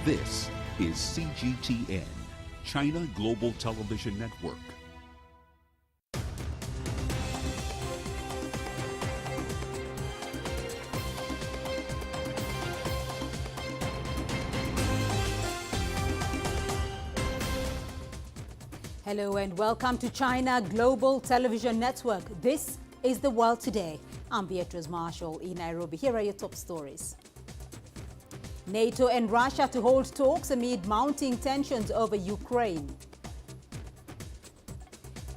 This is CGTN, China Global Television Network. Hello and welcome to China Global Television Network. This is The World Today. I'm Beatrice Marshall in Nairobi. Here are your top stories. NATO and Russia to hold talks amid mounting tensions over Ukraine.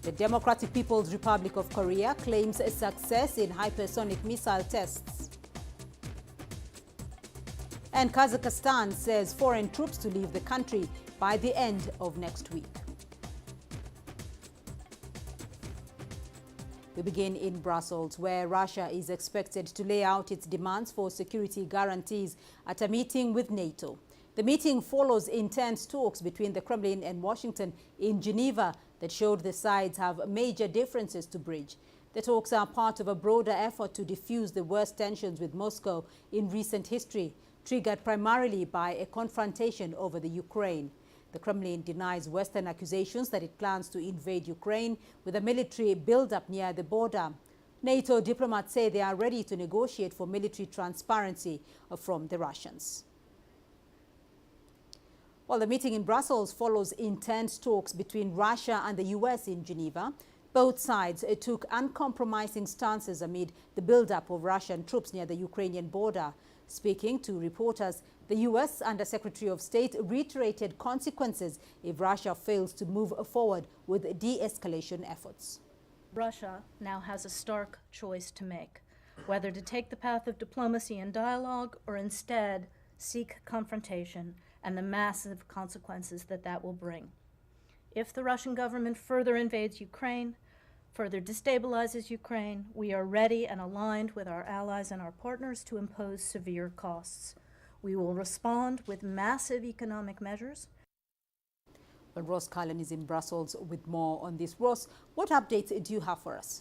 The Democratic People's Republic of Korea claims a success in hypersonic missile tests. And Kazakhstan says foreign troops to leave the country by the end of next week. We begin in Brussels, where Russia is expected to lay out its demands for security guarantees at a meeting with NATO. The meeting follows intense talks between the Kremlin and Washington in Geneva that showed the sides have major differences to bridge. The talks are part of a broader effort to defuse the worst tensions with Moscow in recent history, triggered primarily by a confrontation over the Ukraine. The Kremlin denies Western accusations that it plans to invade Ukraine with a military buildup near the border. NATO diplomats say they are ready to negotiate for military transparency from the Russians. While the meeting in Brussels follows intense talks between Russia and the US in Geneva, both sides took uncompromising stances amid the buildup of Russian troops near the Ukrainian border. Speaking to reporters, the US Under-Secretary of State reiterated consequences if Russia fails to move forward with de-escalation efforts. Russia now has a stark choice to make, whether to take the path of diplomacy and dialogue or instead seek confrontation and the massive consequences that will bring. If the Russian government further invades Ukraine, further destabilizes Ukraine, we are ready and aligned with our allies and our partners to impose severe costs. We will respond with massive economic measures. Well, Ross Cullen is in Brussels with more on this. Ross, what updates do you have for us?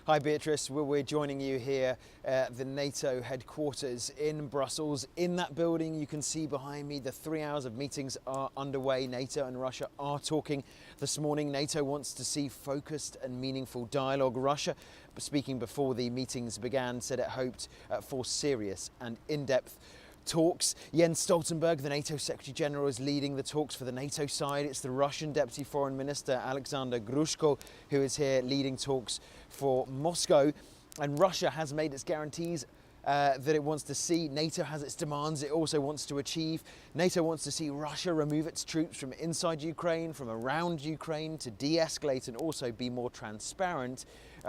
Hi Beatrice, we're joining you here at the NATO headquarters in Brussels. In that building you can see behind me the 3 hours of meetings are underway. NATO and Russia are talking this morning. NATO wants to see focused and meaningful dialogue. Russia, speaking before the meetings began, said it hoped for serious and in-depth talks. Jens Stoltenberg, the NATO Secretary General, is leading the talks for the NATO side. It's the Russian Deputy Foreign Minister Alexander Grushko who is here leading talks for Moscow. And Russia has made its guarantees that it wants to see. NATO has its demands it also wants to achieve. NATO wants to see Russia remove its troops from inside Ukraine, from around Ukraine, to de-escalate and also be more transparent.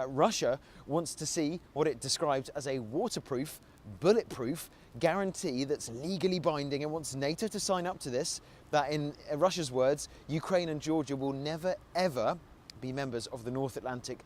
Russia wants to see what it describes as a waterproof, bulletproof guarantee that's legally binding and wants NATO to sign up to this, that in Russia's words, Ukraine and Georgia will never ever be members of the North Atlantic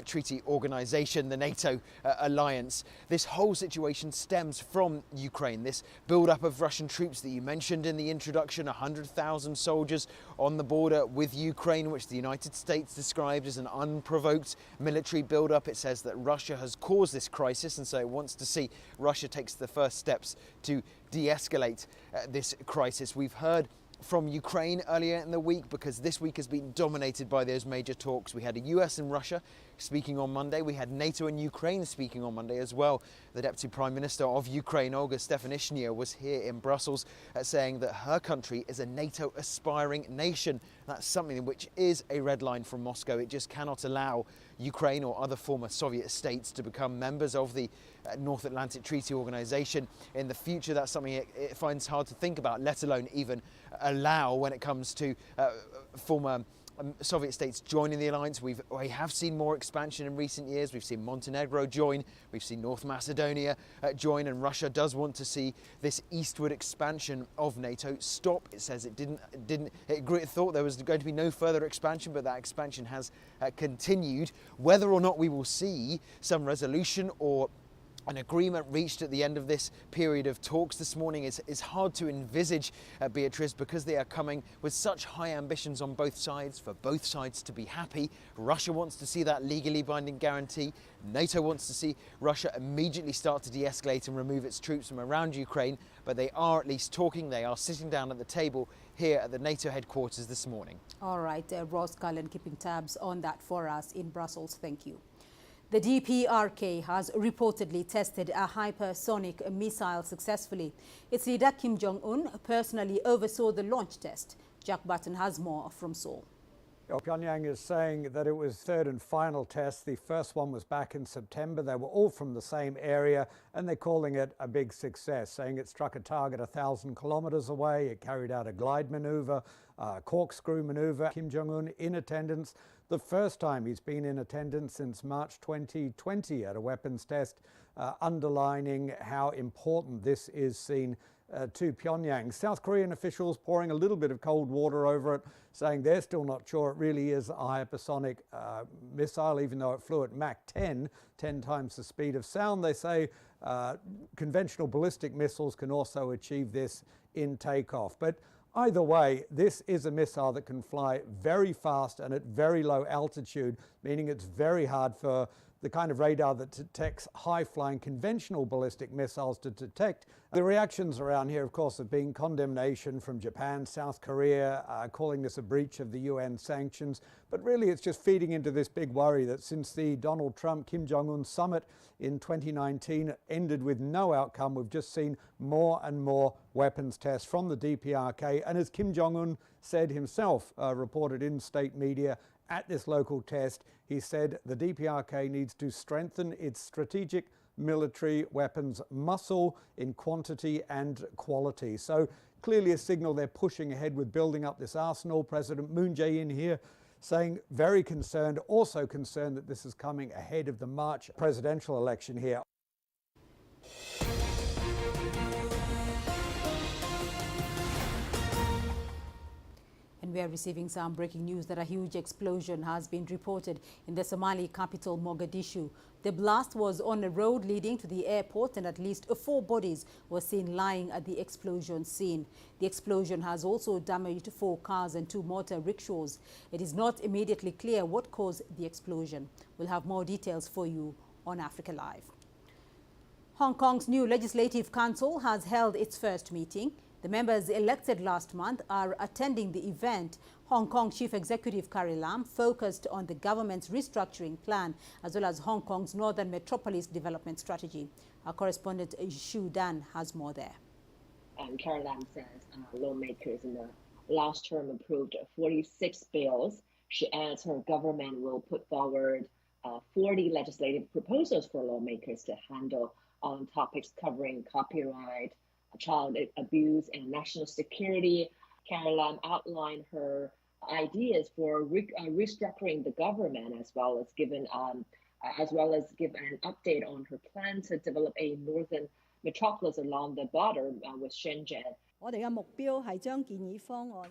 Treaty Organization, the NATO alliance. This whole situation stems from Ukraine, this build-up of Russian troops that you mentioned in the introduction, 100,000 soldiers on the border with Ukraine, which the United States described as an unprovoked military build-up. It says that Russia has caused this crisis, and so it wants to see Russia takes the first steps to de-escalate this crisis. We've heard from Ukraine earlier in the week because this week has been dominated by those major talks. We had the US and Russia speaking on Monday. We had NATO and Ukraine speaking on Monday as well. The Deputy Prime Minister of Ukraine, Olga Stefanishyna, was here in Brussels saying that her country is a NATO aspiring nation. That's something which is a red line from Moscow. It just cannot allow Ukraine or other former Soviet states to become members of the North Atlantic Treaty Organization in the future. That's something it finds hard to think about, let alone even allow when it comes to former Soviet states joining the alliance. We have seen more expansion in recent years. We've seen Montenegro join, we've seen North Macedonia join, and Russia does want to see this eastward expansion of NATO stop. It says it thought there was going to be no further expansion, but that expansion has continued. Whether or not we will see some resolution or an agreement reached at the end of this period of talks this morning is hard to envisage, Beatrice, because they are coming with such high ambitions on both sides, for both sides to be happy. Russia wants to see that legally binding guarantee. NATO wants to see Russia immediately start to de-escalate and remove its troops from around Ukraine, but they are at least talking. They are sitting down at the table here at the NATO headquarters this morning. All right, Ross Cullen keeping tabs on that for us in Brussels. Thank you. The DPRK has reportedly tested a hypersonic missile successfully. Its leader Kim Jong-un personally oversaw the launch test. Jack Button has more from Seoul. Pyongyang is saying that it was third and final test. The first one was back in September. They were all from the same area, and they're calling it a big success, saying it struck a target 1,000 kilometers away. It carried out a glide maneuver, a corkscrew maneuver. Kim Jong-un in attendance, the first time he's been in attendance since March 2020 at a weapons test, underlining how important this is seen to Pyongyang. South Korean officials pouring a little bit of cold water over it, saying they're still not sure it really is a hypersonic missile, even though it flew at Mach 10, 10 times the speed of sound. They say conventional ballistic missiles can also achieve this in takeoff. But either way, this is a missile that can fly very fast and at very low altitude, meaning it's very hard for the kind of radar that detects high-flying conventional ballistic missiles to detect. The reactions around here, of course, have been condemnation from Japan, South Korea, calling this a breach of the UN sanctions. But really, it's just feeding into this big worry that since the Donald Trump-Kim Jong-un summit in 2019 ended with no outcome, we've just seen more and more weapons tests from the DPRK. And as Kim Jong-un said himself, reported in state media, at this local test, he said the DPRK needs to strengthen its strategic military weapons muscle in quantity and quality. So clearly a signal they're pushing ahead with building up this arsenal. President Moon Jae-in here saying very concerned, also concerned that this is coming ahead of the March presidential election here. And we are receiving some breaking news that a huge explosion has been reported in the Somali capital, Mogadishu. The blast was on a road leading to the airport, and at least 4 bodies were seen lying at the explosion scene. The explosion has also damaged 4 cars and 2 motor rickshaws. It is not immediately clear what caused the explosion. We'll have more details for you on Africa Live. Hong Kong's new Legislative Council has held its first meeting. The members elected last month are attending the event. Hong Kong Chief Executive Carrie Lam focused on the government's restructuring plan as well as Hong Kong's Northern Metropolis Development Strategy. Our correspondent Xu Dan has more there. Carrie Lam says lawmakers in the last term approved 46 bills. She adds her government will put forward 40 legislative proposals for lawmakers to handle on topics covering copyright, child abuse, and national security. Carrie Lam outlined her ideas for restructuring the government, as well as give an update on her plan to develop a northern metropolis along the border with Shenzhen.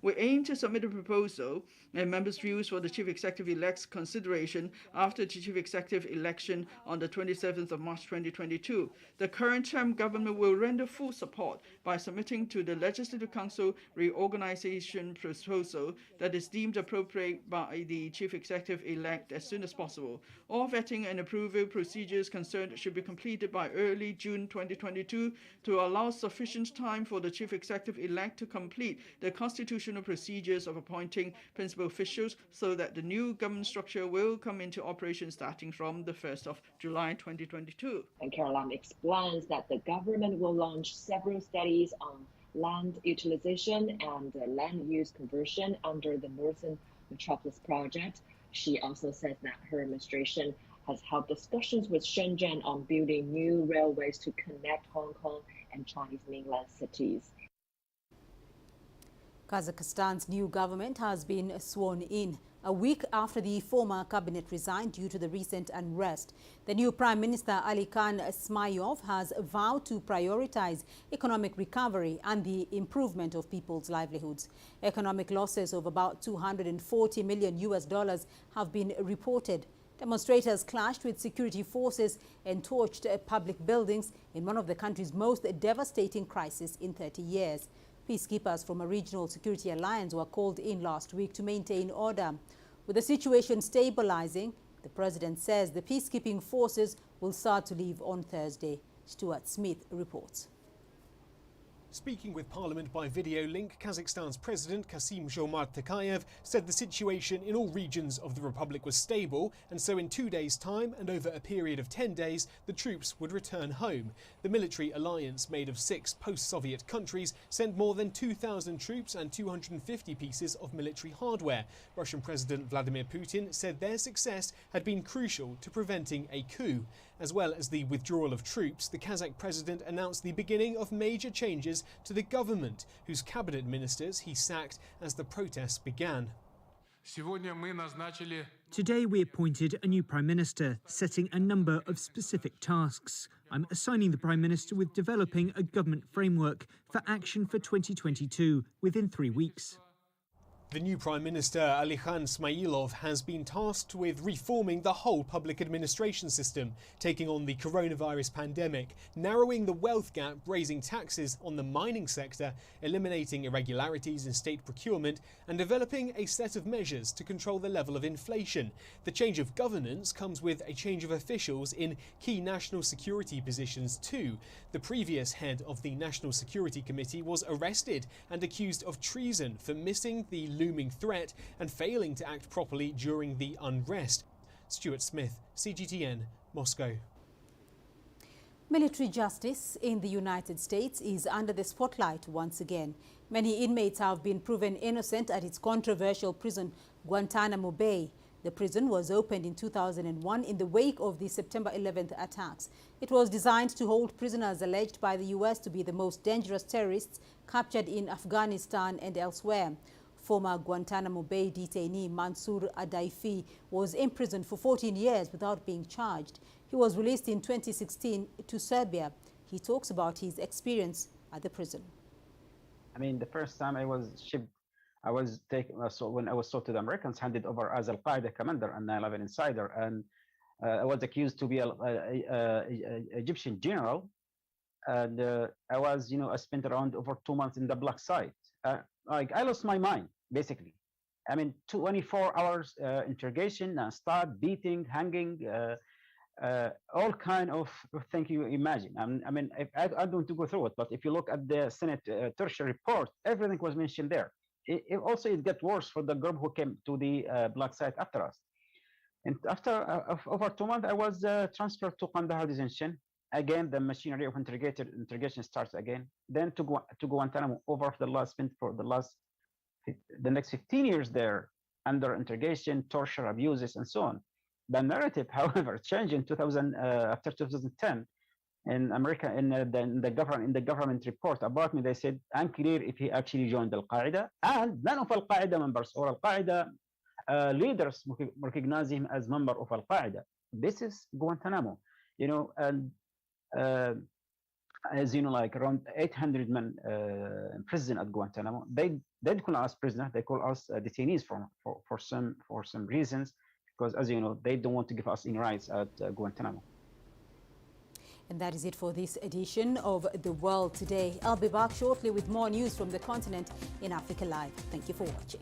We aim to submit a proposal and members' views for the Chief Executive-elect's consideration after the Chief Executive election on the 27th of March 2022. The current term government will render full support by submitting to the Legislative Council reorganization proposal that is deemed appropriate by the Chief Executive-elect as soon as possible. All vetting and approval procedures concerned should be completed by early June 2022 to allow sufficient time for the Chief Executive-elect to complete the constitutional procedures of appointing principal officials so that the new government structure will come into operation starting from the 1st of July 2022. And Carrie Lam explains that the government will launch several studies on land utilization and land use conversion under the Northern Metropolis project. She also says that her administration has held discussions with Shenzhen on building new railways to connect Hong Kong and Chinese mainland cities. Kazakhstan's new government has been sworn in a week after the former cabinet resigned due to the recent unrest. The new Prime Minister Alikan Smayov has vowed to prioritize economic recovery and the improvement of people's livelihoods. Economic losses of about $240 million have been reported. Demonstrators clashed with security forces and torched public buildings in one of the country's most devastating crises in 30 years. Peacekeepers from a regional security alliance were called in last week to maintain order. With the situation stabilizing, the president says the peacekeeping forces will start to leave on Thursday. Stuart Smith reports. Speaking with Parliament by video link, Kazakhstan's President Kassym-Jomart Tokayev said the situation in all regions of the Republic was stable, and so in 2 days' time and over a period of 10 days, the troops would return home. The military alliance, made of 6 post-Soviet countries, sent more than 2,000 troops and 250 pieces of military hardware. Russian President Vladimir Putin said their success had been crucial to preventing a coup. As well as the withdrawal of troops, the Kazakh president announced the beginning of major changes to the government, whose cabinet ministers he sacked as the protests began. Today we appointed a new Prime Minister, setting a number of specific tasks. I'm assigning the Prime Minister with developing a government framework for action for 2022 within 3 weeks. The new Prime Minister, Alikhan Smailov, has been tasked with reforming the whole public administration system, taking on the coronavirus pandemic, narrowing the wealth gap, raising taxes on the mining sector, eliminating irregularities in state procurement, and developing a set of measures to control the level of inflation. The change of governance comes with a change of officials in key national security positions too. The previous head of the National Security Committee was arrested and accused of treason for missing the looming threat and failing to act properly during the unrest. Stuart Smith, CGTN, Moscow. Military justice in the United States is under the spotlight once again. Many inmates have been proven innocent at its controversial prison, Guantanamo Bay. The prison was opened in 2001 in the wake of the September 11th attacks. It was designed to hold prisoners alleged by the U.S. to be the most dangerous terrorists captured in Afghanistan and elsewhere. Former Guantanamo Bay detainee Mansour Adaifi was imprisoned for 14 years without being charged. He was released in 2016 to Serbia. He talks about his experience at the prison. I mean, the first time I was shipped, I was taken, so when I was sold to the Americans, handed over as Al-Qaeda commander and 9/11 insider, and I was accused to be an Egyptian general, and I was, I spent around over 2 months in the black site. Like I lost my mind, basically. I mean, 24 hours interrogation, start beating, hanging, all kind of things you imagine. I mean, I don't want to go through it, but if you look at the Senate tertiary report, everything was mentioned there. It got worse for the group who came to the black site after us. And after over 2 months, I was transferred to Kandahar detention. Again, the machinery of interrogation starts again. Then to Guantanamo over the next 15 years there, under interrogation, torture, abuses, and so on. The narrative, however, changed in after 2010. In America, in the government report about me, they said unclear if he actually joined Al-Qaeda, and none of Al-Qaeda members or Al-Qaeda leaders recognize him as member of Al-Qaeda. This is Guantanamo, and as you know, like around 800 men in prison at Guantanamo. They call us prisoners. They call us detainees for some reasons, because as you know, they don't want to give us any rights at Guantanamo. And that is it for this edition of The World Today. I'll be back shortly with more news from the continent in Africa Live. Thank you for watching.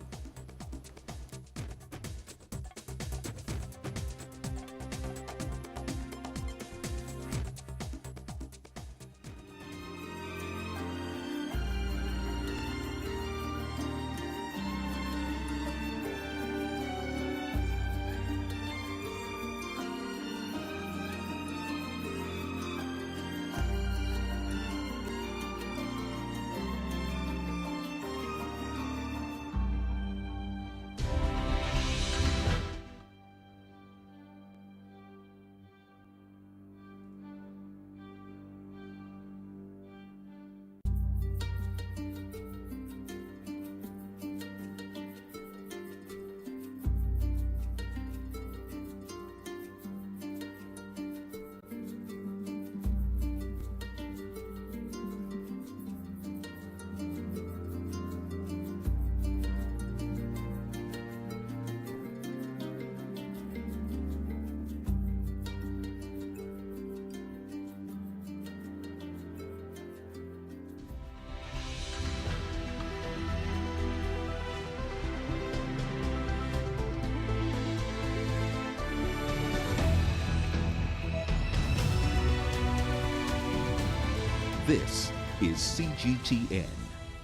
This is CGTN,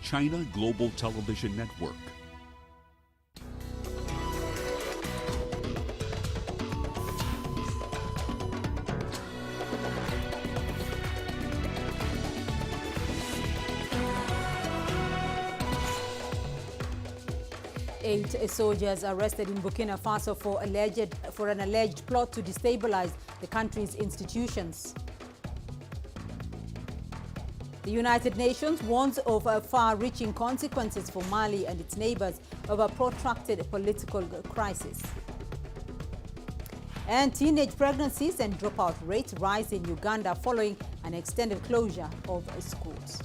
China Global Television Network. Eight soldiers arrested in Burkina Faso for an alleged plot to destabilize the country's institutions. The United Nations warns of far-reaching consequences for Mali and its neighbors of a protracted political crisis. And teenage pregnancies and dropout rates rise in Uganda following an extended closure of schools.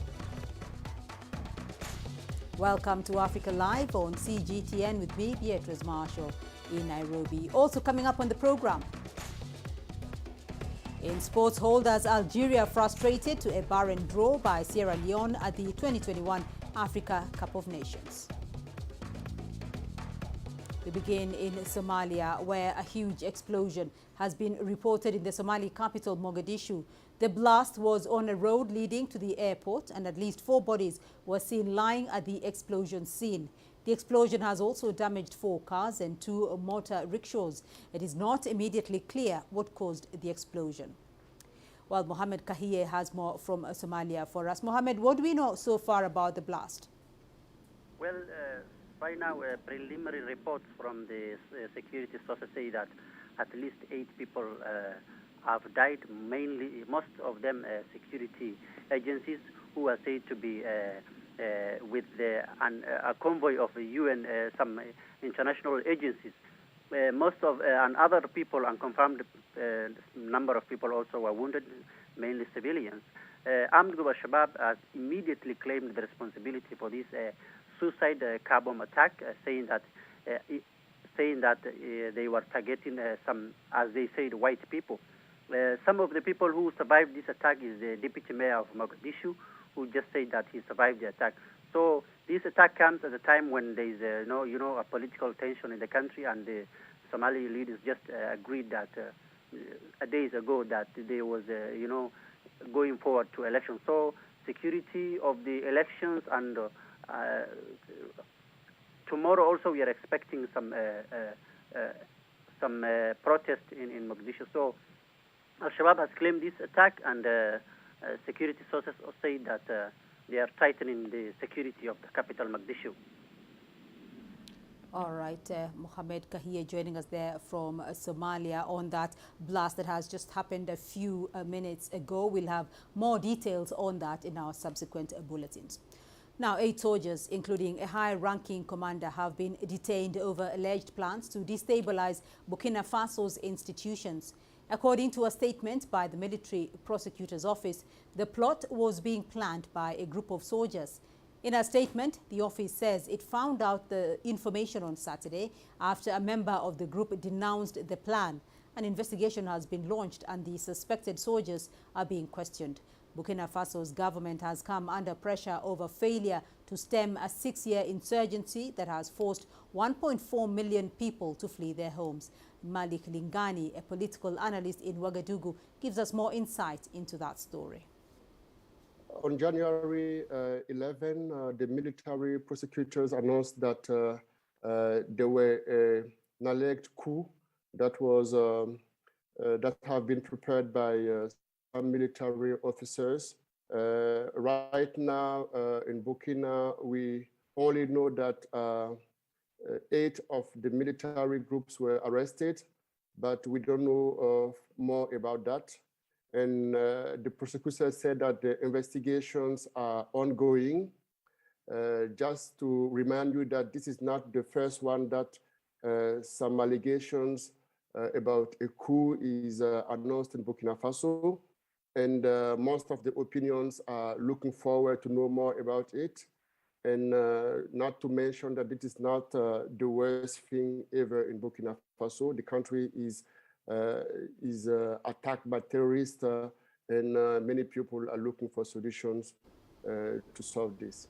Welcome to Africa Live on CGTN with me, Beatrice Marshall, in Nairobi. Also coming up on the program. In sports, holders Algeria frustrated to a barren draw by Sierra Leone at the 2021 Africa Cup of Nations. We begin in Somalia, where a huge explosion has been reported in the Somali capital, Mogadishu. The blast was on a road leading to the airport, and at least 4 bodies were seen lying at the explosion scene. The explosion has also damaged 4 cars and 2 motor rickshaws. It is not immediately clear what caused the explosion. Well, Mohamed Kahiye has more from Somalia for us. Mohamed, what do we know so far about the blast? Well, by now, preliminary reports from the security sources say that at least 8 people have died, most of them security agencies who are said to be with a convoy of UN, some international agencies. Most of and other people, unconfirmed number of people also were wounded, mainly civilians. Armed group Al-Shabaab has immediately claimed the responsibility for this suicide car bomb attack, saying that they were targeting some, as they said, white people. Some of the people who survived this attack is the deputy mayor of Mogadishu, who just said that he survived the attack. So this attack comes at a time when there is a political tension in the country, and the Somali leaders just agreed that days ago that they was going forward to elections. So security of the elections, and tomorrow also we are expecting some protest in Mogadishu. So Al-Shabaab has claimed this attack, and security sources say that they are tightening the security of the capital, Mogadishu. All right, Mohamed Kahiye joining us there from Somalia on that blast that has just happened a few minutes ago. We'll have more details on that in our subsequent bulletins. Now, 8 soldiers, including a high-ranking commander, have been detained over alleged plans to destabilize Burkina Faso's institutions. According to a statement by the Military Prosecutor's Office, the plot was being planned by a group of soldiers. In a statement, the office says it found out the information on Saturday after a member of the group denounced the plan. An investigation has been launched and the suspected soldiers are being questioned. Burkina Faso's government has come under pressure over failure to stem a 6-year insurgency that has forced 1.4 million people to flee their homes. Malik Lingani, a political analyst in Ouagadougou, gives us more insight into that story. On January 11, the military prosecutors announced that there were an alleged coup that was that have been prepared by some military officers. Right now in Burkina, we only know that 8 of the military groups were arrested, but we don't know more about that. And the prosecutor said that the investigations are ongoing. Just to remind you that this is not the first one that some allegations about a coup is announced in Burkina Faso. And most of the opinions are looking forward to know more about it. And not to mention that it is not the worst thing ever in Burkina Faso. The country is attacked by terrorists, and many people are looking for solutions to solve this.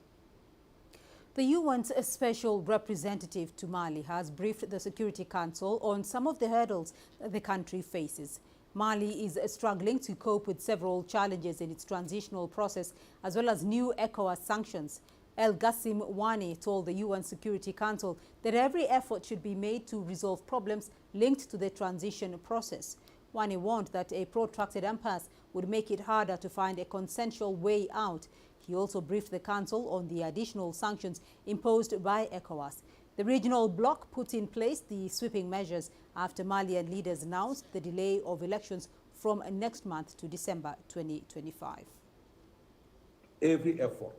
The UN's special representative to Mali has briefed the Security Council on some of the hurdles that the country faces. Mali is struggling to cope with several challenges in its transitional process, as well as new ECOWAS sanctions. El Gassim Wane told the UN Security Council that every effort should be made to resolve problems linked to the transition process. Wane warned that a protracted impasse would make it harder to find a consensual way out. He also briefed the Council on the additional sanctions imposed by ECOWAS. The regional bloc put in place the sweeping measures after Malian leaders announced the delay of elections from next month to December 2025. Every effort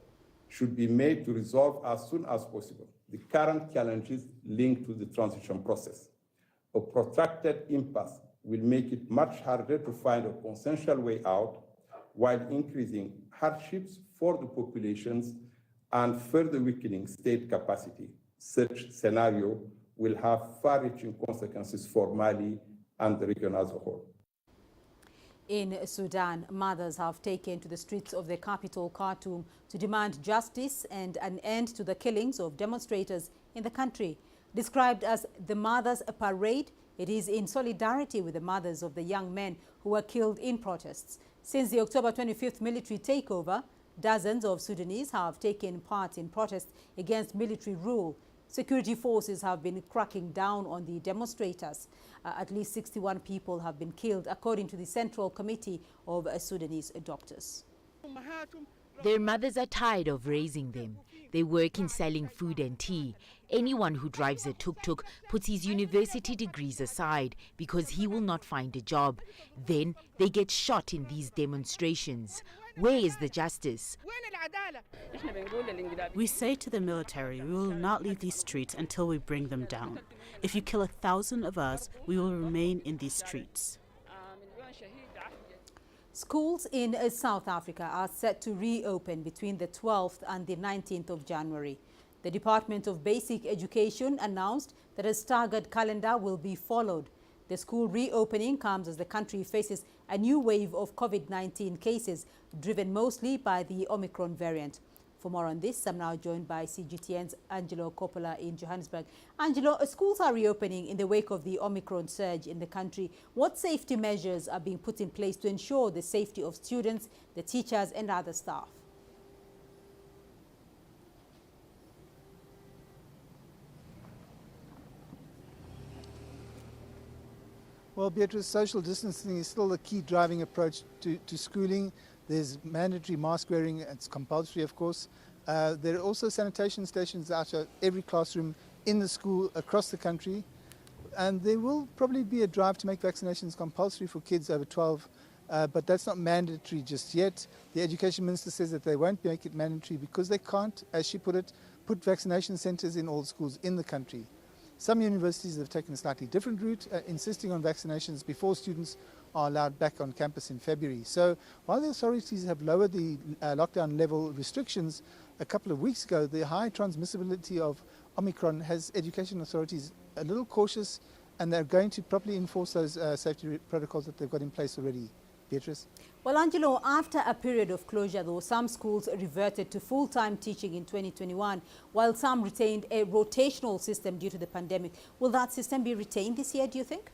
should be made to resolve as soon as possible the current challenges linked to the transition process. A protracted impasse will make it much harder to find a consensual way out, while increasing hardships for the populations and further weakening state capacity. Such scenario will have far-reaching consequences for Mali and the region as a whole. In Sudan, mothers have taken to the streets of the capital, Khartoum, to demand justice and an end to the killings of demonstrators in the country. Described as the Mothers' Parade, it is in solidarity with the mothers of the young men who were killed in protests. Since the October 25th military takeover, dozens of Sudanese have taken part in protests against military rule. Security forces have been cracking down on the demonstrators. At least 61 people have been killed, according to the Central Committee of Sudanese Doctors. Their mothers are tired of raising them. They work in selling food and tea. Anyone who drives a tuk-tuk puts his university degrees aside because he will not find a job. Then they get shot in these demonstrations. Where is the justice? We say to the military, we will not leave these streets until we bring them down. If you kill 1,000 of us, we will remain in these streets. Schools in South Africa are set to reopen between the 12th and the 19th of January. The Department of Basic Education announced that a staggered calendar will be followed. The school reopening comes as the country faces a new wave of COVID-19 cases, driven mostly by the Omicron variant. For more on this, I'm now joined by CGTN's Angelo Coppola in Johannesburg. Angelo, schools are reopening in the wake of the Omicron surge in the country. What safety measures are being put in place to ensure the safety of students, the teachers and other staff? Well, Beatrice, social distancing is still the key driving approach to schooling. There's mandatory mask wearing, it's compulsory, of course. There are also sanitation stations out at every classroom in the school across the country. And there will probably be a drive to make vaccinations compulsory for kids over 12, but that's not mandatory just yet. The Education Minister says that they won't make it mandatory because they can't, as she put it, put vaccination centres in all schools in the country. Some universities have taken a slightly different route, insisting on vaccinations before students are allowed back on campus in February. So while the authorities have lowered the lockdown level restrictions a couple of weeks ago, the high transmissibility of Omicron has education authorities a little cautious, and they're going to properly enforce those safety protocols that they've got in place already. Beatrice? Well, Angelo, after a period of closure, though, some schools reverted to full-time teaching in 2021, while some retained a rotational system due to the pandemic. Will that system be retained this year, do you think?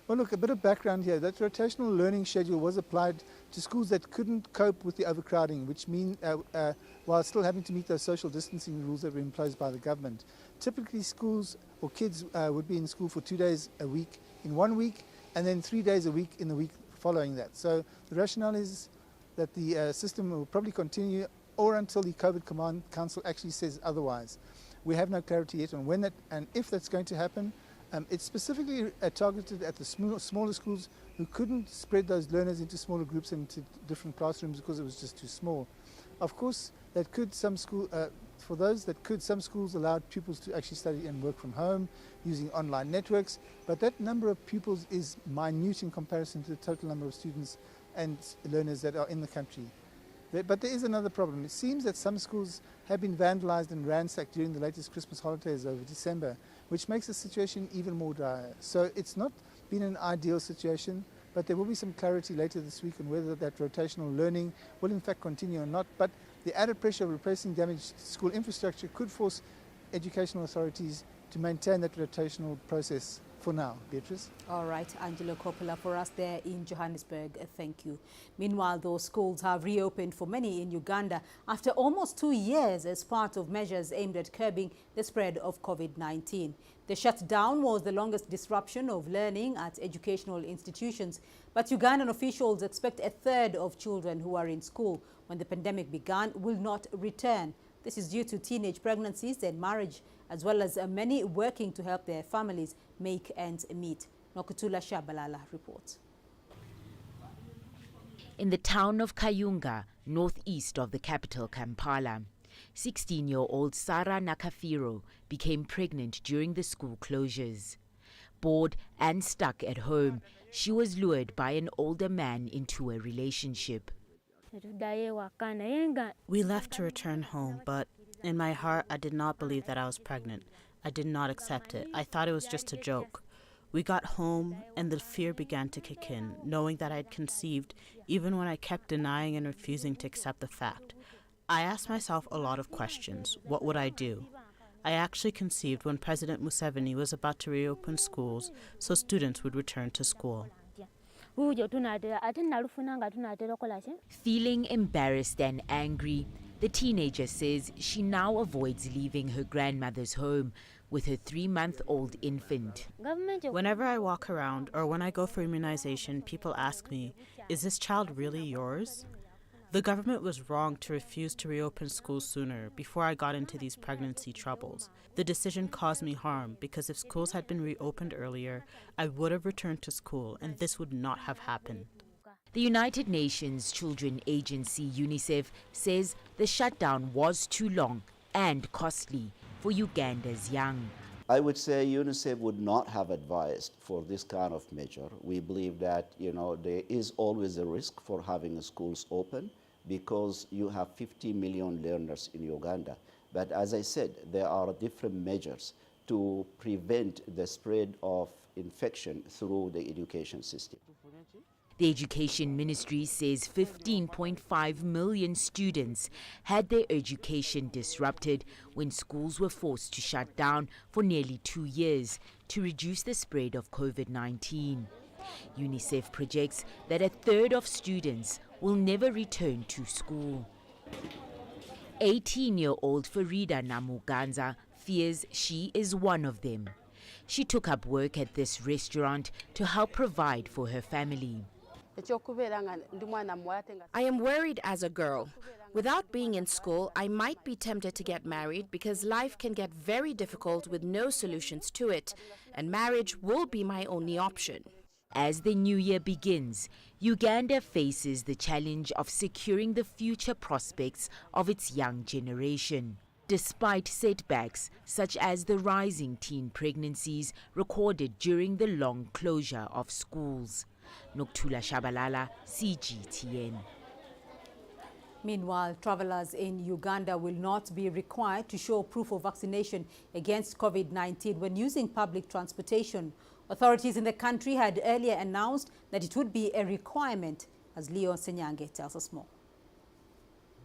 Well, look, a bit of background here. That rotational learning schedule was applied to schools that couldn't cope with the overcrowding, which mean while still having to meet those social distancing rules that were imposed by the government. Typically, schools or kids would be in school for 2 days a week in 1 week, and then 3 days a week in the week following that. So the rationale is that the system will probably continue or until the COVID Command Council actually says otherwise. We have no clarity yet on when that and if that's going to happen. It's specifically targeted at the smaller schools who couldn't spread those learners into smaller groups and into different classrooms because it was just too small. Of course, that could some schools allowed pupils to actually study and work from home using online networks, but that number of pupils is minute in comparison to the total number of students and learners that are in the country. But there is another problem. It seems that some schools have been vandalized and ransacked during the latest Christmas holidays over December, which makes the situation even more dire. So it's not been an ideal situation, but there will be some clarity later this week on whether that rotational learning will in fact continue or not. But The added pressure of replacing damaged school infrastructure could force educational authorities to maintain that rotational process for now. Beatrice? All right, Angelo Coppola for us there in Johannesburg. Thank you. Meanwhile, those schools have reopened for many in Uganda after almost 2 years as part of measures aimed at curbing the spread of COVID-19. The shutdown was the longest disruption of learning at educational institutions, but Ugandan officials expect a third of children who are in school when the pandemic began will not return. This is due to teenage pregnancies and marriage, as well as many working to help their families make ends meet. Nokutula Shabalala reports. In the town of Kayunga, northeast of the capital Kampala, 16-year-old Sarah Nakafiro became pregnant during the school closures. Bored and stuck at home, she was lured by an older man into a relationship. We left to return home, but in my heart, I did not believe that I was pregnant. I did not accept it. I thought it was just a joke. We got home, and the fear began to kick in, knowing that I had conceived, even when I kept denying and refusing to accept the fact. I asked myself a lot of questions. What would I do? I actually conceived when President Museveni was about to reopen schools so students would return to school. Feeling embarrassed and angry, the teenager says she now avoids leaving her grandmother's home with her 3-month-old infant. Whenever I walk around or when I go for immunization, people ask me, "Is this child really yours?" The government was wrong to refuse to reopen schools sooner before I got into these pregnancy troubles. The decision caused me harm because if schools had been reopened earlier, I would have returned to school and this would not have happened. The United Nations Children Agency, UNICEF, says the shutdown was too long and costly for Uganda's young. I would say UNICEF would not have advised for this kind of measure. We believe that, there is always a risk for having schools open because you have 50 million learners in Uganda. But as I said, there are different measures to prevent the spread of infection through the education system. The Education Ministry says 15.5 million students had their education disrupted when schools were forced to shut down for nearly 2 years to reduce the spread of COVID-19. UNICEF projects that a third of students will never return to school. 18-year-old Farida Namuganza fears she is one of them. She took up work at this restaurant to help provide for her family. I am worried as a girl. Without being in school, I might be tempted to get married because life can get very difficult with no solutions to it, and marriage will be my only option. As the new year begins, Uganda faces the challenge of securing the future prospects of its young generation. Despite setbacks such as the rising teen pregnancies recorded during the long closure of schools. Nokutula Shabalala, CGTN. Meanwhile, travelers in Uganda will not be required to show proof of vaccination against COVID-19 when using public transportation. Authorities in the country had earlier announced that it would be a requirement, as Leo Senyange tells us more.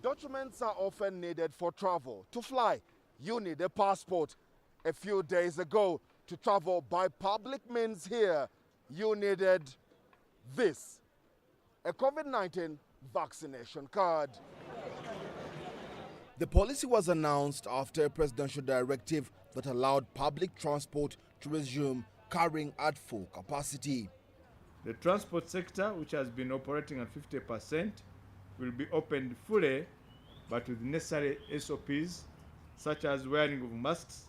Documents are often needed for travel. To fly, you need a passport. A few days ago, to travel by public means here, you needed this, a COVID-19 vaccination card. The policy was announced after a presidential directive that allowed public transport to resume carrying at full capacity. The transport sector, which has been operating at 50%, will be opened fully, but with necessary SOPs, such as wearing of masks,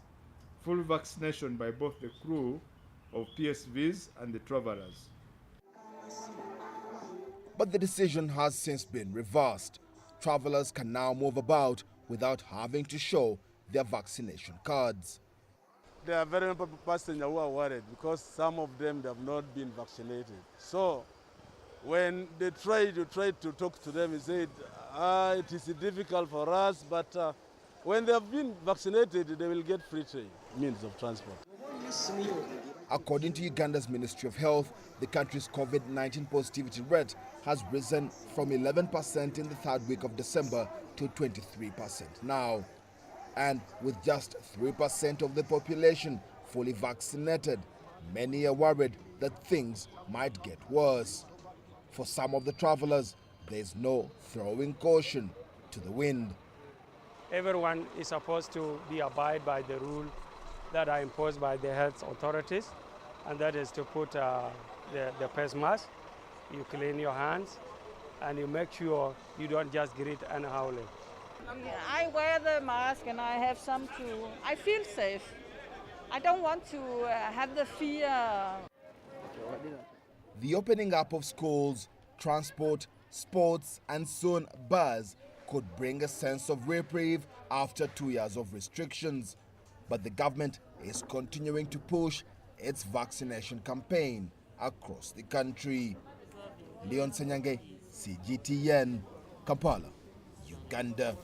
full vaccination by both the crew of PSVs and the travelers. But the decision has since been reversed. Travelers can now move about without having to show their vaccination cards. There are very many passengers who are worried because some of them have not been vaccinated. So when they tried to talk to them, he said, it is difficult for us, but when they have been vaccinated, they will get free means of transport. According to Uganda's Ministry of Health, the country's COVID-19 positivity rate has risen from 11% in the third week of December to 23% now. And with just 3% of the population fully vaccinated, many are worried that things might get worse. For some of the travelers, there is no throwing caution to the wind. Everyone is supposed to abide by the rule that are imposed by the health authorities, and that is to put the face mask, you clean your hands, and you make sure you don't just greet anyhow. I wear the mask and I have some too. I feel safe. I don't want to have the fear. The opening up of schools, transport, sports and soon bars could bring a sense of reprieve after 2 years of restrictions. But the government is continuing to push its vaccination campaign across the country. Leon Senyange, CGTN, Kampala, Uganda.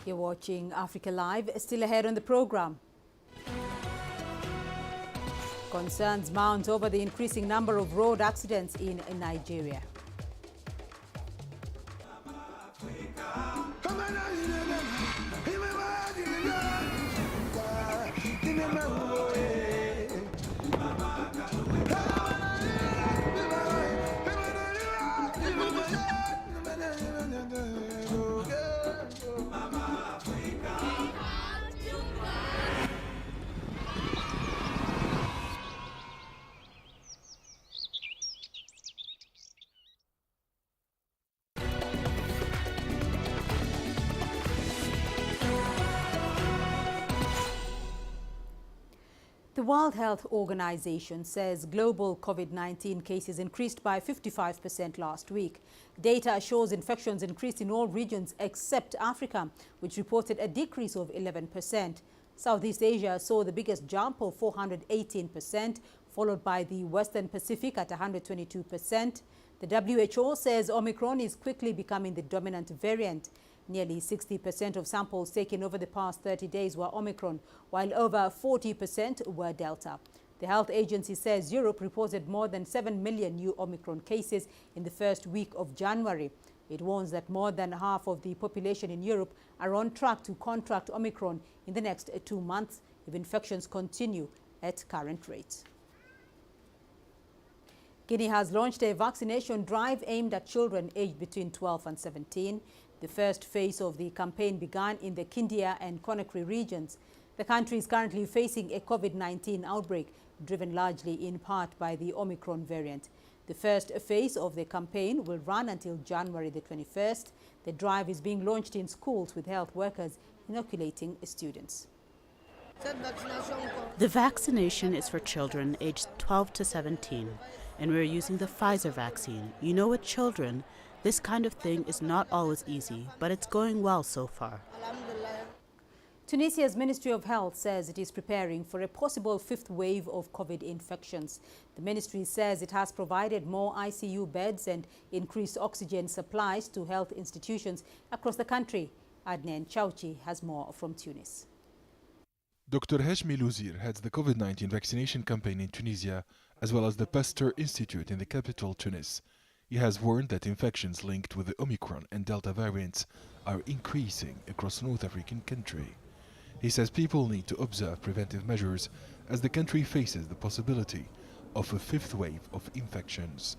You're watching Africa Live. Still ahead on the program. Concerns mount over the increasing number of road accidents in Nigeria. The World Health Organization says global COVID-19 cases increased by 55% last week. Data shows infections increased in all regions except Africa, which reported a decrease of 11%. Southeast Asia saw the biggest jump of 418%, followed by the Western Pacific at 122%. The WHO says Omicron is quickly becoming the dominant variant. Nearly 60% of samples taken over the past 30 days were Omicron, while over 40% were Delta. The health agency says Europe reported more than 7 million new Omicron cases in the first week of January. It warns that more than half of the population in Europe are on track to contract Omicron in the next 2 months if infections continue at current rates. Guinea has launched a vaccination drive aimed at children aged between 12 and 17. The first phase of the campaign began in the Kindia and Conakry regions. The country is currently facing a COVID-19 outbreak, driven largely in part by the Omicron variant. The first phase of the campaign will run until January the 21st. The drive is being launched in schools with health workers inoculating students. The vaccination is for children aged 12 to 17, and we're using the Pfizer vaccine. You know, with children, this kind of thing is not always easy, but it's going well so far. Tunisia's Ministry of Health says it is preparing for a possible fifth wave of COVID infections. The ministry says it has provided more ICU beds and increased oxygen supplies to health institutions across the country. Adnan Chauchi has more from Tunis. Dr. Heshmi Louzir heads the COVID-19 vaccination campaign in Tunisia, as well as the Pasteur Institute in the capital, Tunis. He has warned that infections linked with the Omicron and Delta variants are increasing across the North African country. He says people need to observe preventive measures as the country faces the possibility of a fifth wave of infections.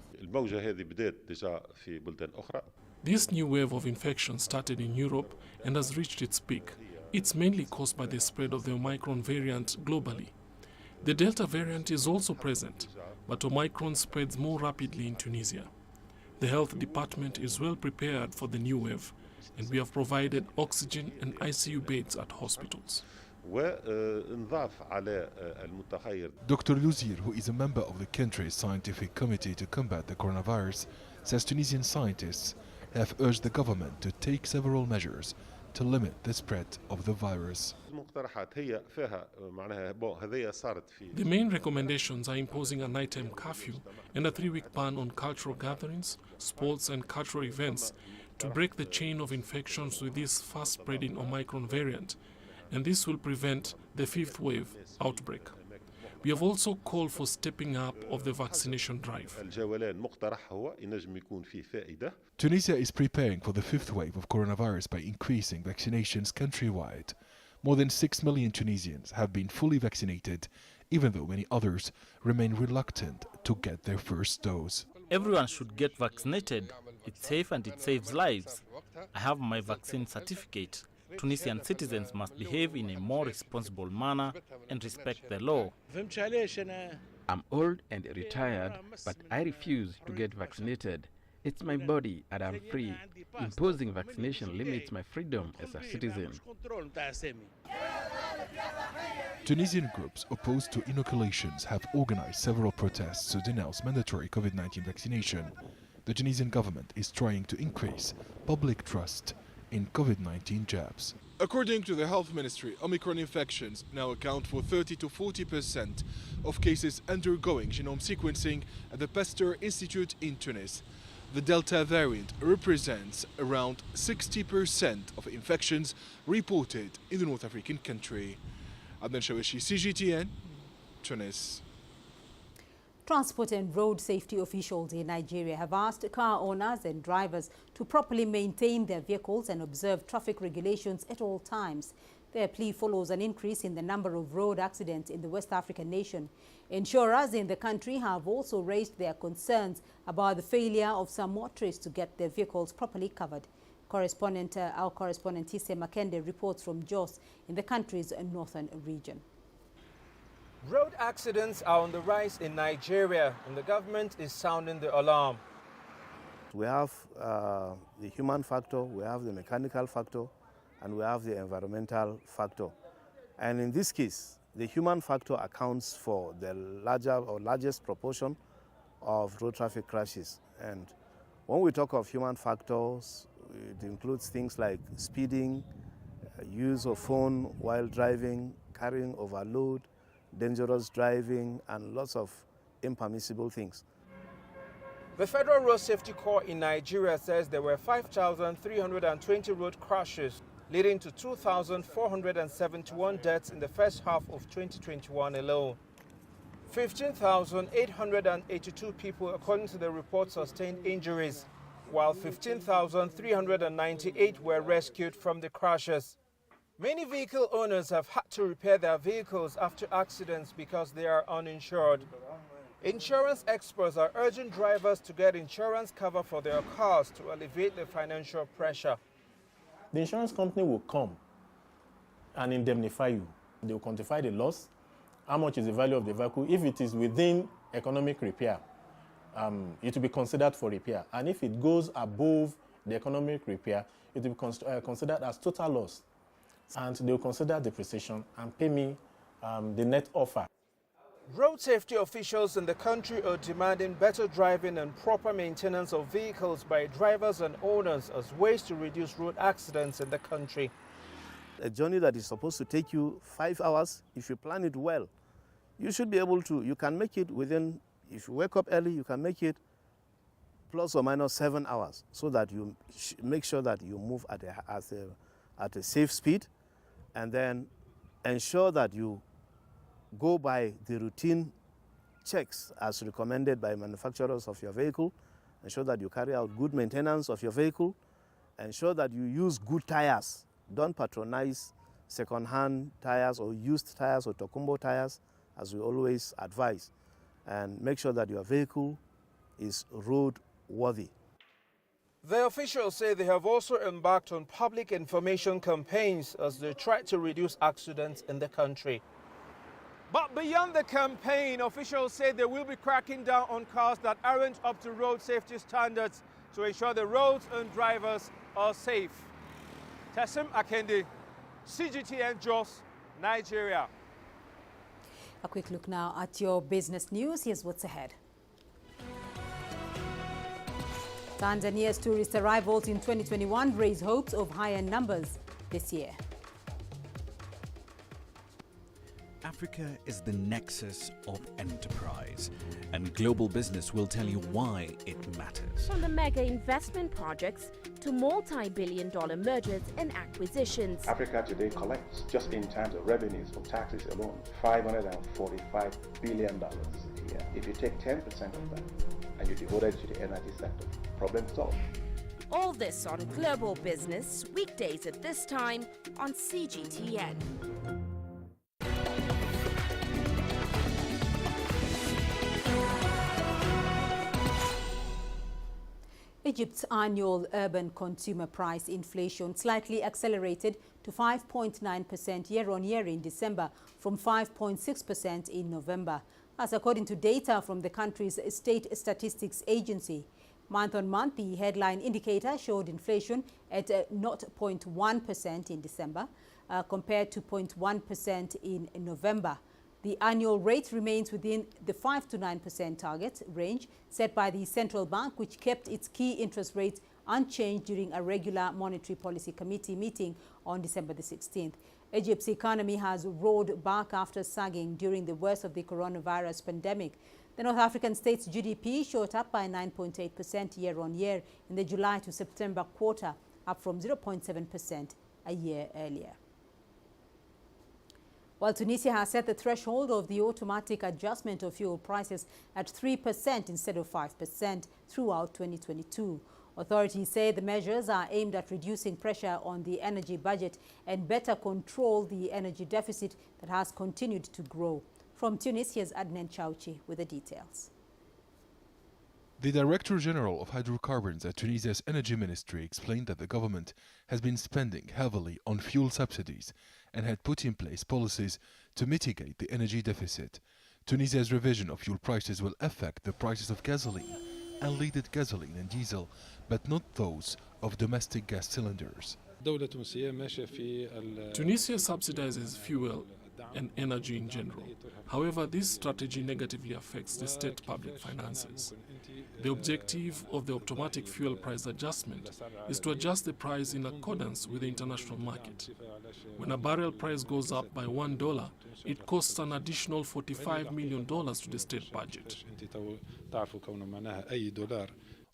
This new wave of infection started in Europe and has reached its peak. It's mainly caused by the spread of the Omicron variant globally. The Delta variant is also present, but Omicron spreads more rapidly in Tunisia. The health department is well prepared for the new wave, and we have provided oxygen and ICU beds at hospitals. Dr. Louzir, who is a member of the country's scientific committee to combat the coronavirus, says Tunisian scientists have urged the government to take several measures to limit the spread of the virus. The main recommendations are imposing a nighttime curfew and a 3-week ban on cultural gatherings, sports and cultural events to break the chain of infections with this fast-spreading Omicron variant, and this will prevent the fifth wave outbreak. We have also called for stepping up of the vaccination drive. Tunisia is preparing for the fifth wave of coronavirus by increasing vaccinations countrywide. More than 6 million Tunisians have been fully vaccinated, even though many others remain reluctant to get their first dose. Everyone should get vaccinated. It's safe and it saves lives. I have my vaccine certificate. Tunisian citizens must behave in a more responsible manner and respect the law. I'm old and retired, but I refuse to get vaccinated. It's my body and I'm free. Imposing vaccination limits my freedom as a citizen. Tunisian groups opposed to inoculations have organized several protests to denounce mandatory COVID-19 vaccination. The Tunisian government is trying to increase public trust in COVID-19 jabs. According to the health ministry, Omicron infections now account for 30 to 40% of cases undergoing genome sequencing at the Pasteur Institute in Tunis. The Delta variant represents around 60% of infections reported in the North African country. Abdel Shawishi, CGTN, Tunis. Transport and road safety officials in Nigeria have asked car owners and drivers to properly maintain their vehicles and observe traffic regulations at all times. Their plea follows an increase in the number of road accidents in the West African nation. Insurers in the country have also raised their concerns about the failure of some motorists to get their vehicles properly covered. Our correspondent Tise Makende reports from Jos in the country's northern region. Road accidents are on the rise in Nigeria, and the government is sounding the alarm. We have the human factor, we have the mechanical factor, and we have the environmental factor. And in this case, the human factor accounts for the largest proportion of road traffic crashes. And when we talk of human factors, it includes things like speeding, use of phone while driving, carrying overload, dangerous driving, and lots of impermissible things. The Federal Road Safety Corps in Nigeria says there were 5,320 road crashes, leading to 2,471 deaths in the first half of 2021 alone. 15,882 people, according to the report, sustained injuries, while 15,398 were rescued from the crashes. Many vehicle owners have had to repair their vehicles after accidents because they are uninsured. Insurance experts are urging drivers to get insurance cover for their cars to alleviate the financial pressure. The insurance company will come and indemnify you. They will quantify the loss, how much is the value of the vehicle. If it is within economic repair, it will be considered for repair. And if it goes above the economic repair, it will be considered as total loss. And they will consider depreciation and pay me the net offer. Road safety officials in the country are demanding better driving and proper maintenance of vehicles by drivers and owners as ways to reduce road accidents in the country. A journey that is supposed to take you 5 hours, if you plan it well, you should be able to, you can make it within, if you wake up early, you can make it plus or minus 7 hours, so that you make sure that you move at a safe speed, and then ensure that you go by the routine checks as recommended by manufacturers of your vehicle. Ensure that you carry out good maintenance of your vehicle. Ensure that you use good tires. Don't patronize second-hand tires or used tires or Tokumbo tires, as we always advise. And make sure that your vehicle is road-worthy. The officials say they have also embarked on public information campaigns as they try to reduce accidents in the country. But beyond the campaign, officials say they will be cracking down on cars that aren't up to road safety standards to ensure the roads and drivers are safe. Tessim Akende, CGTN Jos, Nigeria. A quick look now at your business news. Here's what's ahead. Tanzania's tourist arrivals in 2021 raise hopes of higher numbers this year. Africa is the nexus of enterprise, and global business will tell you why it matters. From the mega investment projects to multi-billion-dollar mergers and acquisitions. Africa today collects, just in terms of revenues from taxes alone, $545 billion a year. If you take 10% of that and you devote it to the energy sector, problem solved. All this on Global Business, weekdays at this time on CGTN. Egypt's annual urban consumer price inflation slightly accelerated to 5.9% year-on-year in December from 5.6% in November. That's according to data from the country's state statistics agency. Month-on-month, the headline indicator showed inflation at 0.1% in December compared to 0.1% in November. The annual rate remains within the 5 to 9% target range set by the central bank, which kept its key interest rates unchanged during a regular Monetary Policy Committee meeting on December the 16th. Egypt's economy has roared back after sagging during the worst of the coronavirus pandemic. The North African state's GDP shot up by 9.8% year-on-year in the July to September quarter, up from 0.7% a year earlier. While Tunisia has set the threshold of the automatic adjustment of fuel prices at 3% instead of 5% throughout 2022. Authorities say the measures are aimed at reducing pressure on the energy budget and better control the energy deficit that has continued to grow. From Tunis, here's Adnan Chauchi with the details. The Director General of Hydrocarbons at Tunisia's Energy Ministry explained that the government has been spending heavily on fuel subsidies and had put in place policies to mitigate the energy deficit. Tunisia's revision of fuel prices will affect the prices of gasoline, unleaded gasoline and diesel, but not those of domestic gas cylinders. Tunisia subsidizes fuel and energy in general. However, this strategy negatively affects the state public finances. The objective of the automatic fuel price adjustment is to adjust the price in accordance with the international market. When a barrel price goes up by $1, it costs an additional $45 million to the state budget.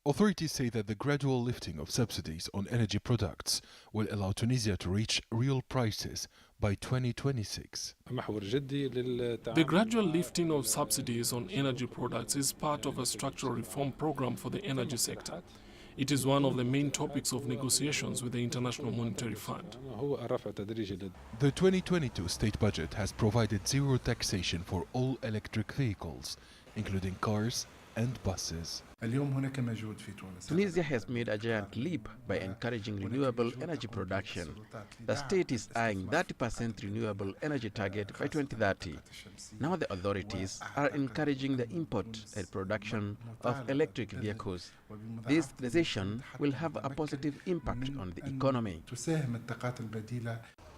Authorities say that the gradual lifting of subsidies on energy products will allow Tunisia to reach real prices by 2026. The gradual lifting of subsidies on energy products is part of a structural reform program for the energy sector. It is one of the main topics of negotiations with the International Monetary Fund. The 2022 state budget has provided zero taxation for all electric vehicles, including cars and buses. Tunisia has made a giant leap by encouraging renewable energy production. The state is eyeing 30% renewable energy target by 2030. Now the authorities are encouraging the import and production of electric vehicles. This decision will have a positive impact on the economy.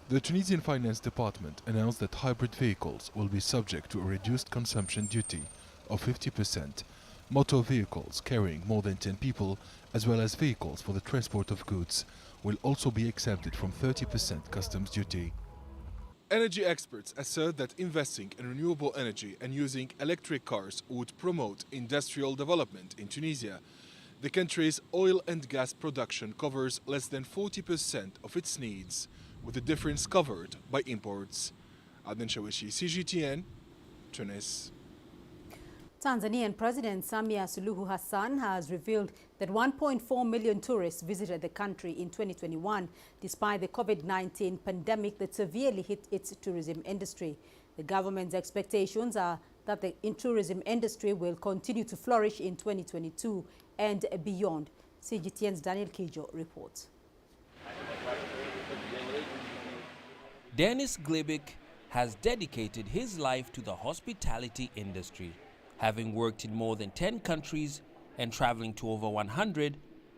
The Tunisian Finance Department announced that hybrid vehicles will be subject to a reduced consumption duty of 50%. Motor vehicles carrying more than 10 people, as well as vehicles for the transport of goods, will also be exempted from 30% customs duty. Energy experts assert that investing in renewable energy and using electric cars would promote industrial development in Tunisia. The country's oil and gas production covers less than 40% of its needs, with the difference covered by imports. Adnan Shawishi, CGTN, Tunis. Tanzanian President Samia Suluhu Hassan has revealed that 1.4 million tourists visited the country in 2021, despite the COVID-19 pandemic that severely hit its tourism industry. The government's expectations are that the tourism industry will continue to flourish in 2022 and beyond. CGTN's Daniel Kijo reports. Dennis Glibik has dedicated his life to the hospitality industry. Having worked in more than 10 countries and traveling to over 100,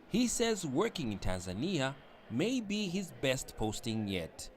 he says working in Tanzania may be his best posting yet.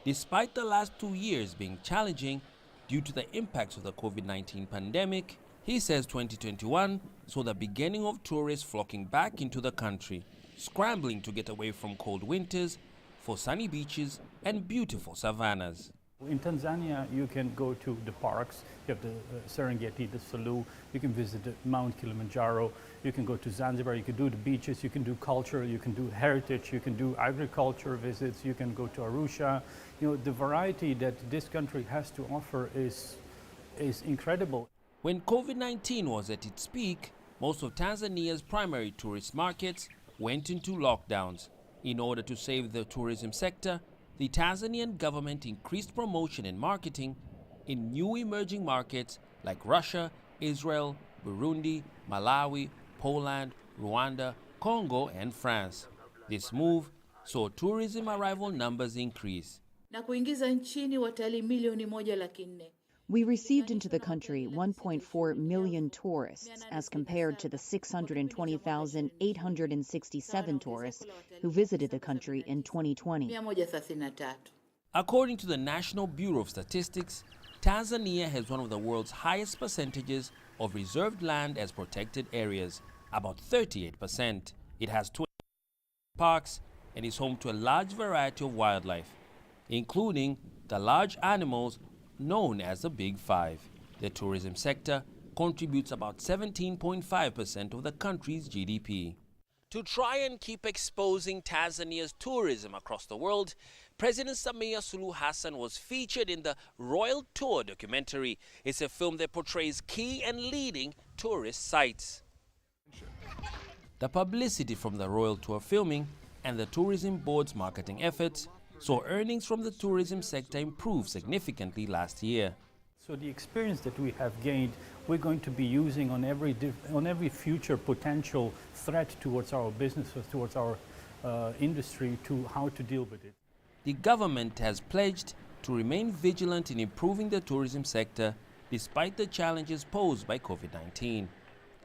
Despite the last 2 years being challenging due to the impacts of the COVID-19 pandemic, he says 2021 saw the beginning of tourists flocking back into the country, scrambling to get away from cold winters for sunny beaches and beautiful savannas. In Tanzania, you can go to the parks. You have the Serengeti, the Selous. You can visit Mount Kilimanjaro. You can go to Zanzibar. You can do the beaches. You can do culture. You can do heritage. You can do agriculture visits. You can go to Arusha. You know, the variety that this country has to offer is incredible. When COVID-19 was at its peak, most of Tanzania's primary tourist markets went into lockdowns. In order to save the tourism sector, the Tanzanian government increased promotion and marketing in new emerging markets like Russia, Israel, Burundi, Malawi, Poland, Rwanda, Congo, and France. This move saw tourism arrival numbers increase. Na kuingiza nchini watalii milioni 1.4. We received into the country 1.4 million tourists, as compared to the 620,867 tourists who visited the country in 2020. 133. According to the National Bureau of Statistics, Tanzania has one of the world's highest percentages of reserved land as protected areas, about 38%. It has 20 parks and is home to a large variety of wildlife, including the large animals known as the Big Five. The tourism sector contributes about 17.5% of the country's GDP. To try and keep exposing Tanzania's tourism across the world, President Samia Suluhu Hassan was featured in the Royal Tour documentary. It's a film that portrays key and leading tourist sites. The publicity from the Royal Tour filming and the Tourism Board's marketing efforts saw earnings from the tourism sector improve significantly last year. So the experience that we have gained, we're going to be using on every future potential threat towards our businesses, towards our industry, to how to deal with it. The government has pledged to remain vigilant in improving the tourism sector despite the challenges posed by COVID-19.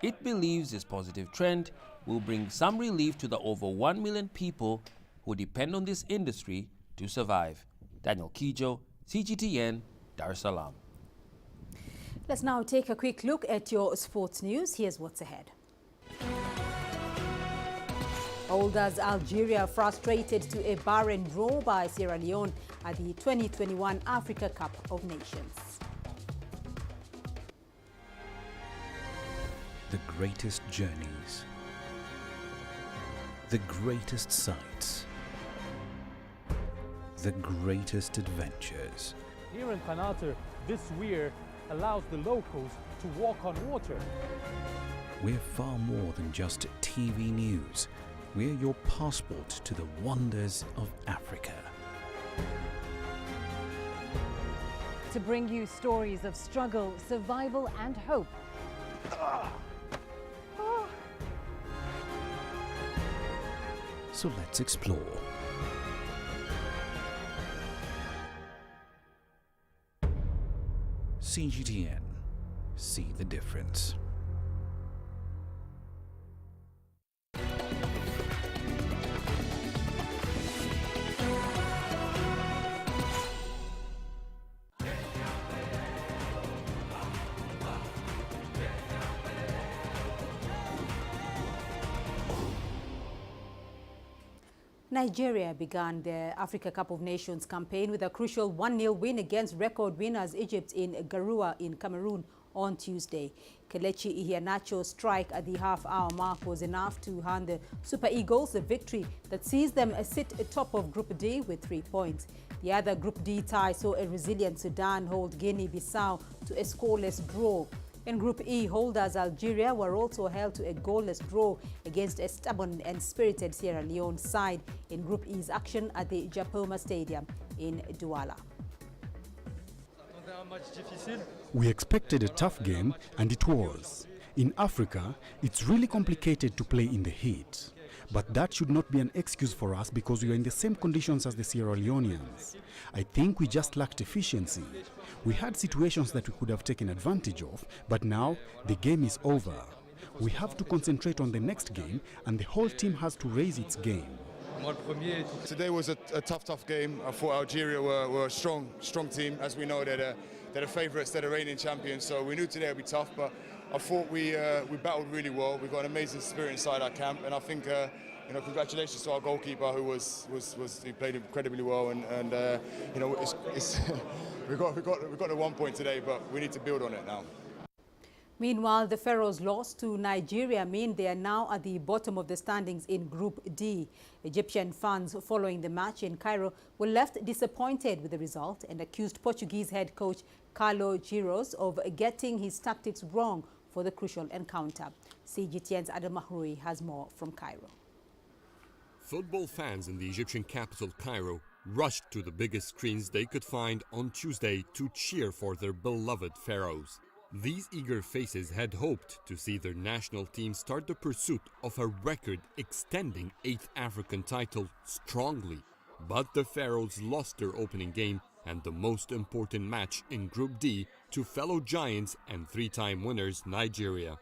It believes this positive trend will bring some relief to the over 1 million people who depend on this industry to survive. Daniel Kijo, CGTN, Dar es Salaam. Let's now take a quick look at your sports news. Here's what's ahead. Holders Algeria frustrated to a barren draw by Sierra Leone at the 2021 Africa Cup of Nations. The greatest journeys, the greatest sights, the greatest adventures. Here in Qanater, this weir allows the locals to walk on water. We're far more than just TV news. We're your passport to the wonders of Africa. To bring you stories of struggle, survival and hope. So let's explore. CGTN. See the difference. Nigeria began their Africa Cup of Nations campaign with a crucial 1-0 win against record winners Egypt in Garoua in Cameroon on Tuesday. Kelechi Iheanacho's strike at the half-hour mark was enough to hand the Super Eagles a victory that sees them sit atop of Group D with 3 points. The other Group D tie saw a resilient Sudan hold Guinea-Bissau to a scoreless draw. In Group E, holders Algeria were also held to a goalless draw against a stubborn and spirited Sierra Leone side in Group E's action at the Japoma Stadium in Douala. We expected a tough game, and it was. In Africa, it's really complicated to play in the heat. But that should not be an excuse for us because we are in the same conditions as the Sierra Leoneans. I think we just lacked efficiency. We had situations that we could have taken advantage of, but now the game is over. We have to concentrate on the next game, and the whole team has to raise its game. Today was a tough game. I thought Algeria were a strong team. As we know, they're the favourites, they're the reigning champions, so we knew today would be tough, but I thought we battled really well. We've got an amazing spirit inside our camp, and I think congratulations to our goalkeeper who who played incredibly well, and it's we got the 1 point today, but we need to build on it now. Meanwhile, the Pharaohs' loss to Nigeria mean they are now at the bottom of the standings in Group D. Egyptian fans following the match in Cairo were left disappointed with the result and accused Portuguese head coach Carlo Giros of getting his tactics wrong for the crucial encounter. CGTN's Adam Mahroui has more from Cairo. Football fans in the Egyptian capital, Cairo, rushed to the biggest screens they could find on Tuesday to cheer for their beloved Pharaohs. These eager faces had hoped to see their national team start the pursuit of a record-extending 8th African title strongly. But the Pharaohs lost their opening game and the most important match in Group D to fellow giants and three-time winners Nigeria.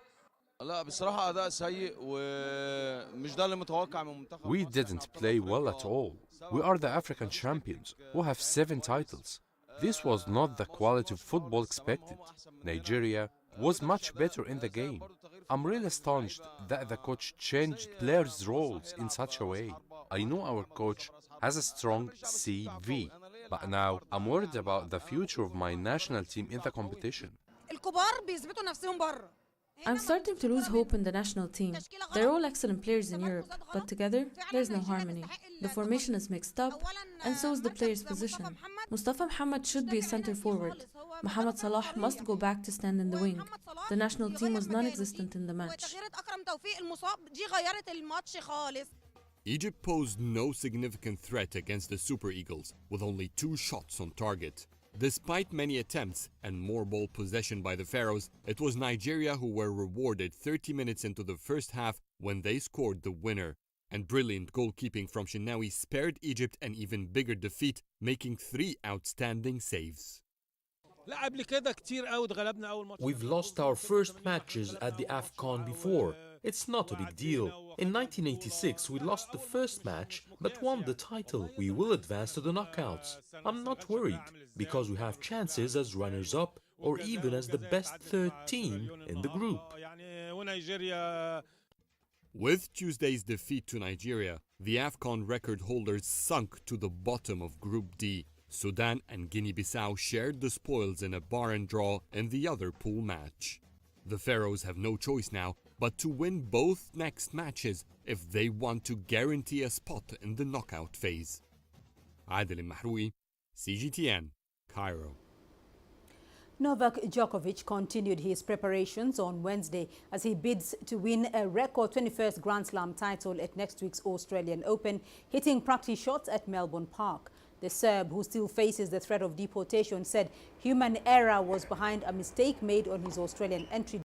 We didn't play well at all. We are the African champions who have 7 titles. This was not the quality of football expected. Nigeria was much better in the game. I'm really astonished that the coach changed players' roles in such a way. I know our coach has a strong CV, but now I'm worried about the future of my national team in the competition. I'm starting to lose hope in the national team. They're all excellent players in Europe, but together, there's no harmony. The formation is mixed up, and so is the player's position. Mustafa Mohamed should be a center forward. Mohamed Salah must go back to stand in the wing. The national team was non-existent in the match. Egypt posed no significant threat against the Super Eagles, with only 2 shots on target. Despite many attempts and more ball possession by the Pharaohs, it was Nigeria who were rewarded 30 minutes into the first half when they scored the winner. And brilliant goalkeeping from Shenawi spared Egypt an even bigger defeat, making 3 outstanding saves. We've lost our first matches at the AFCON before. It's not a big deal. In 1986, we lost the first match, but won the title. We will advance to the knockouts. I'm not worried, because we have chances as runners-up, or even as the best third team in the group. With Tuesday's defeat to Nigeria, the AFCON record holders sunk to the bottom of Group D. Sudan and Guinea-Bissau shared the spoils in a barren draw in the other pool match. The Pharaohs have no choice now but to win both next matches if they want to guarantee a spot in the knockout phase. Adel Mahroui, CGTN, Cairo. Novak Djokovic continued his preparations on Wednesday as he bids to win a record 21st Grand Slam title at next week's Australian Open, hitting practice shots at Melbourne Park. The Serb, who still faces the threat of deportation, said human error was behind a mistake made on his Australian entry